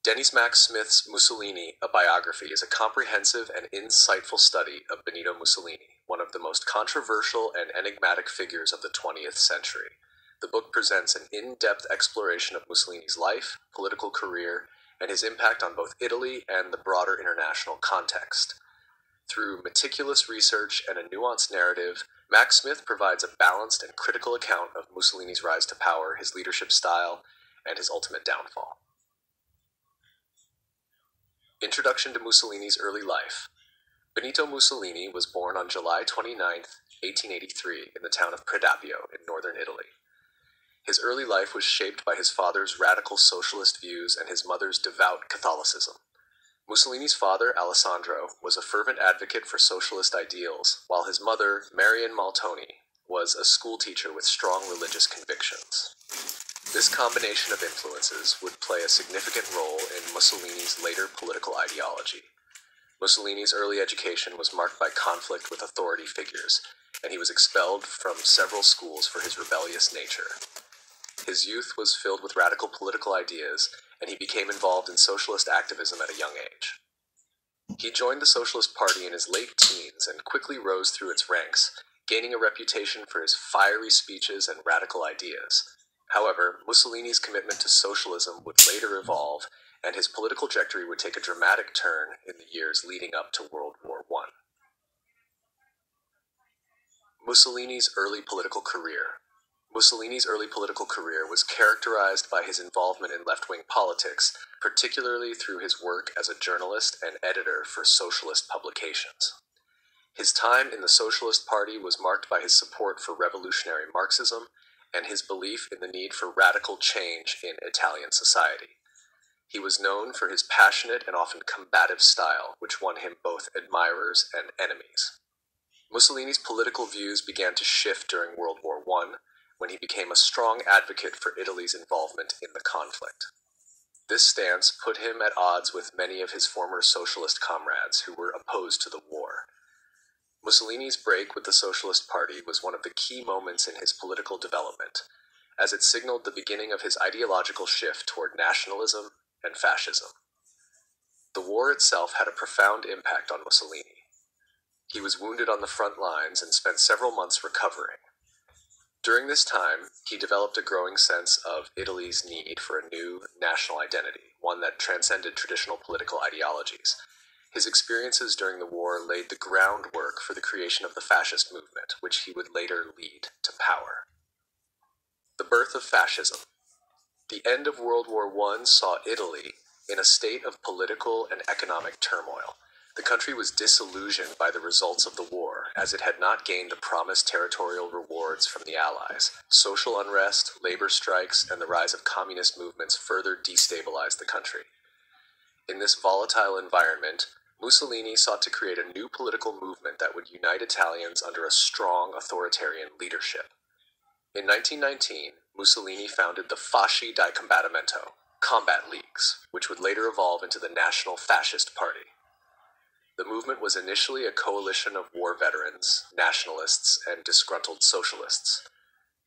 Denis Mack Smith's Mussolini, a Biography, is a comprehensive and insightful study of Benito Mussolini, one of the most controversial and enigmatic figures of the 20th century. The book presents an in-depth exploration of Mussolini's life, political career, and his impact on both Italy and the broader international context. Through meticulous research and a nuanced narrative, Mack Smith provides a balanced and critical account of Mussolini's rise to power, his leadership style, and his ultimate downfall. Introduction to Mussolini's early life. Benito Mussolini was born on July 29, 1883, in the town of Predappio in northern Italy. His early life was shaped by his father's radical socialist views and his mother's devout Catholicism. Mussolini's father, Alessandro, was a fervent advocate for socialist ideals, while his mother, Marian Maltoni, was a schoolteacher with strong religious convictions. This combination of influences would play a significant role in Mussolini's later political ideology. Mussolini's early education was marked by conflict with authority figures, and he was expelled from several schools for his rebellious nature. His youth was filled with radical political ideas, and he became involved in socialist activism at a young age. He joined the Socialist Party in his late teens and quickly rose through its ranks, gaining a reputation for his fiery speeches and radical ideas. However, Mussolini's commitment to socialism would later evolve, and his political trajectory would take a dramatic turn in the years leading up to World War I. Mussolini's early political career. Mussolini's early political career was characterized by his involvement in left-wing politics, particularly through his work as a journalist and editor for socialist publications. His time in the Socialist Party was marked by his support for revolutionary Marxism and his belief in the need for radical change in Italian society. He was known for his passionate and often combative style, which won him both admirers and enemies. Mussolini's political views began to shift during World War I, when he became a strong advocate for Italy's involvement in the conflict. This stance put him at odds with many of his former socialist comrades who were opposed to the war. Mussolini's break with the Socialist Party was one of the key moments in his political development, as it signaled the beginning of his ideological shift toward nationalism and fascism. The war itself had a profound impact on Mussolini. He was wounded on the front lines and spent several months recovering. During this time, he developed a growing sense of Italy's need for a new national identity, one that transcended traditional political ideologies. His experiences during the war laid the groundwork for the creation of the fascist movement, which he would later lead to power. The birth of fascism. The end of World War I saw Italy in a state of political and economic turmoil. The country was disillusioned by the results of the war, as it had not gained the promised territorial rewards from the Allies. Social unrest, labor strikes, and the rise of communist movements further destabilized the country. In this volatile environment, Mussolini sought to create a new political movement that would unite Italians under a strong authoritarian leadership. In 1919, Mussolini founded the Fasci di Combattimento, combat leagues, which would later evolve into the National Fascist Party. The movement was initially a coalition of war veterans, nationalists, and disgruntled socialists.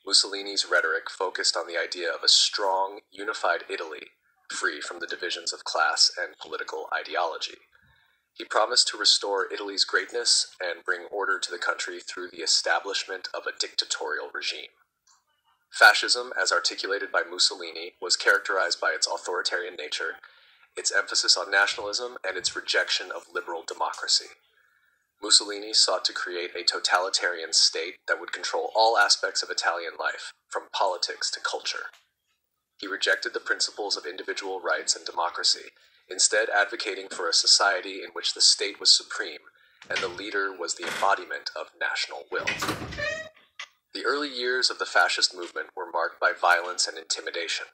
Mussolini's rhetoric focused on the idea of a strong, unified Italy, free from the divisions of class and political ideology. He promised to restore Italy's greatness and bring order to the country through the establishment of a dictatorial regime. Fascism, as articulated by Mussolini, was characterized by its authoritarian nature, its emphasis on nationalism, and its rejection of liberal democracy. Mussolini sought to create a totalitarian state that would control all aspects of Italian life, from politics to culture. He rejected the principles of individual rights and democracy, instead advocating for a society in which the state was supreme and the leader was the embodiment of national will. The early years of the fascist movement were marked by violence and intimidation.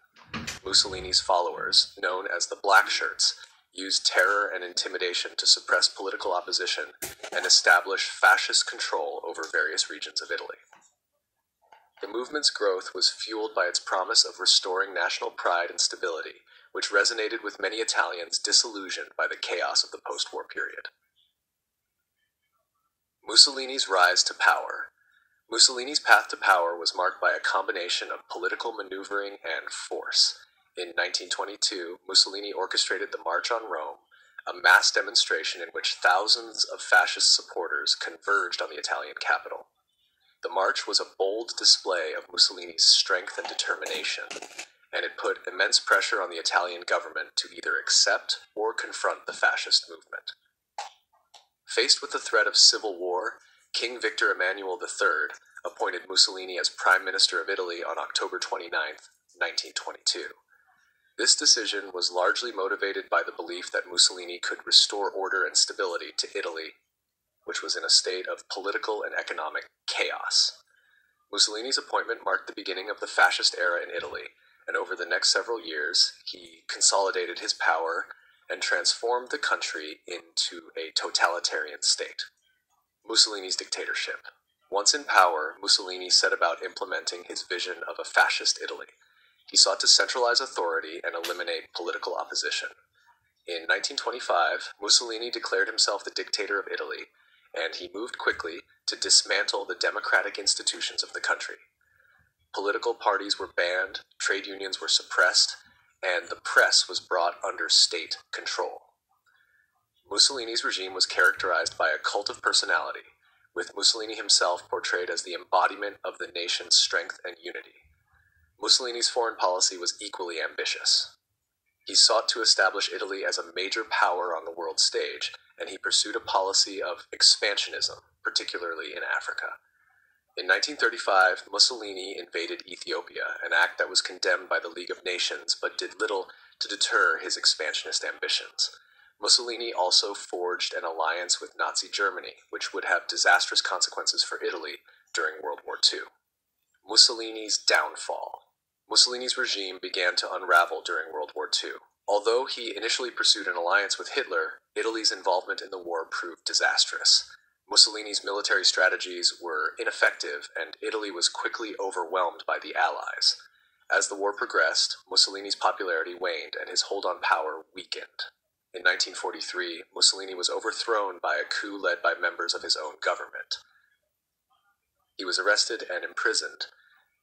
Mussolini's followers, known as the Black Shirts, used terror and intimidation to suppress political opposition and establish fascist control over various regions of Italy. The movement's growth was fueled by its promise of restoring national pride and stability, which resonated with many Italians disillusioned by the chaos of the post-war period. Mussolini's rise to power. Mussolini's path to power was marked by a combination of political maneuvering and force. In 1922, Mussolini orchestrated the March on Rome, a mass demonstration in which thousands of fascist supporters converged on the Italian capital. The march was a bold display of Mussolini's strength and determination, and it put immense pressure on the Italian government to either accept or confront the fascist movement. Faced with the threat of civil war, King Victor Emmanuel III appointed Mussolini as Prime Minister of Italy on October 29, 1922. This decision was largely motivated by the belief that Mussolini could restore order and stability to Italy, which was in a state of political and economic chaos. Mussolini's appointment marked the beginning of the fascist era in Italy, and over the next several years, he consolidated his power and transformed the country into a totalitarian state. Mussolini's dictatorship. Once in power, Mussolini set about implementing his vision of a fascist Italy. He sought to centralize authority and eliminate political opposition. In 1925, Mussolini declared himself the dictator of Italy, and he moved quickly to dismantle the democratic institutions of the country. Political parties were banned, trade unions were suppressed, and the press was brought under state control. Mussolini's regime was characterized by a cult of personality, with Mussolini himself portrayed as the embodiment of the nation's strength and unity. Mussolini's foreign policy was equally ambitious. He sought to establish Italy as a major power on the world stage, and he pursued a policy of expansionism, particularly in Africa. In 1935, Mussolini invaded Ethiopia, an act that was condemned by the League of Nations but did little to deter his expansionist ambitions. Mussolini also forged an alliance with Nazi Germany, which would have disastrous consequences for Italy during World War II. Mussolini's downfall. Mussolini's regime began to unravel during World War II. Although he initially pursued an alliance with Hitler, Italy's involvement in the war proved disastrous. Mussolini's military strategies were ineffective, and Italy was quickly overwhelmed by the Allies. As the war progressed, Mussolini's popularity waned and his hold on power weakened. In 1943, Mussolini was overthrown by a coup led by members of his own government. He was arrested and imprisoned,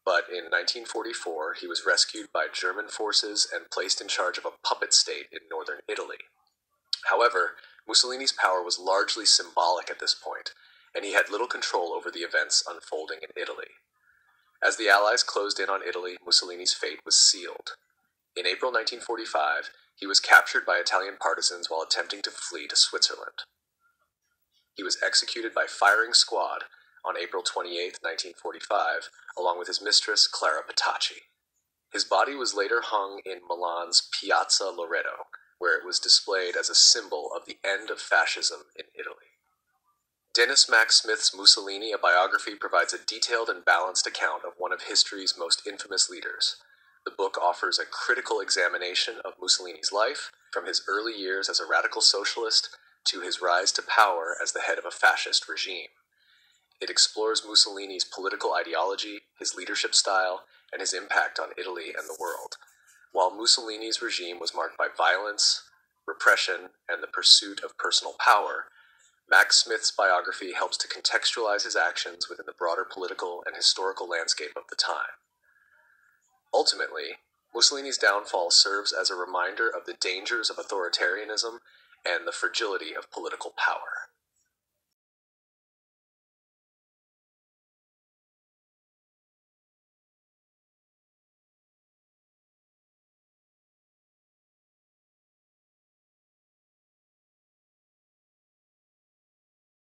but in 1944 he was rescued by German forces and placed in charge of a puppet state in northern Italy. However, Mussolini's power was largely symbolic at this point, and he had little control over the events unfolding in Italy. As the Allies closed in on Italy, Mussolini's fate was sealed. In April 1945, he was captured by Italian partisans while attempting to flee to Switzerland. He was executed by firing squad on April 28, 1945, along with his mistress, Clara Petacci. His body was later hung in Milan's Piazza Loreto, where it was displayed as a symbol of the end of fascism in Italy. Denis Mack Smith's Mussolini, a biography, provides a detailed and balanced account of one of history's most infamous leaders. The book offers a critical examination of Mussolini's life, from his early years as a radical socialist to his rise to power as the head of a fascist regime. It explores Mussolini's political ideology, his leadership style, and his impact on Italy and the world. While Mussolini's regime was marked by violence, repression, and the pursuit of personal power, Mack Smith's biography helps to contextualize his actions within the broader political and historical landscape of the time. Ultimately, Mussolini's downfall serves as a reminder of the dangers of authoritarianism and the fragility of political power.